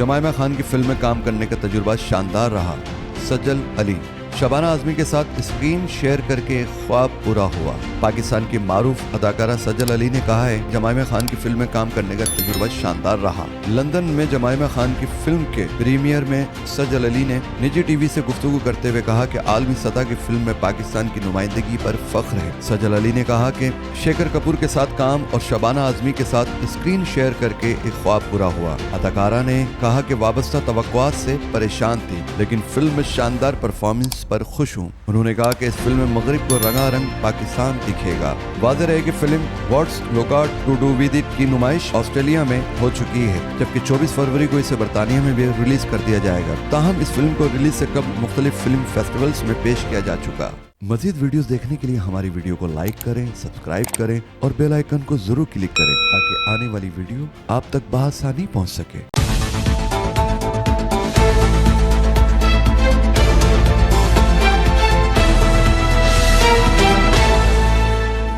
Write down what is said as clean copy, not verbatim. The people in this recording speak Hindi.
जमाइमा खान की फिल्म में काम करने का तजुर्बा शानदार रहा। सजल अली, शबाना आजमी के साथ स्क्रीन शेयर करके एक ख्वाब पूरा हुआ। पाकिस्तान की मारूफ अदाकारा सजल अली ने कहा है, जमाइमा खान की फिल्म में काम करने का तजुर्बा शानदार रहा। लंदन में जमाइमा खान की फिल्म के प्रीमियर में सजल अली ने निजी टीवी से गुफ्तगू करते हुए कहा कि आलमी सतह की फिल्म में पाकिस्तान की नुमाइंदगी पर फख्र है। सजल अली ने कहा कि शेखर कपूर के साथ काम और शबाना आजमी के साथ स्क्रीन शेयर करके एक ख्वाब पूरा हुआ। अदाकारा ने कहा कि वाबस्ता तवक्कुआत से परेशान थी, लेकिन फिल्म में शानदार परफॉर्मेंस पर खुश हूँ। उन्होंने कहा कि इस फिल्म में मगरिब को रंगारंग पाकिस्तान दिखेगा। वाज़ेह है कि film what's look to do with it की नुमाइश ऑस्ट्रेलिया में हो चुकी है, जबकि 24 फरवरी को इसे बरतानिया में भी रिलीज कर दिया जाएगा। ताहम इस फिल्म को रिलीज से कब मुख्तलिफ फिल्म फेस्टिवल्स में पेश किया जा चुका। मजीद वीडियोस देखने के लिए हमारी वीडियो को लाइक करें, सब्सक्राइब करें और बेल आइकन को जरूर क्लिक करें ताकि आने वाली वीडियो आप तक बआसानी पहुंच सके।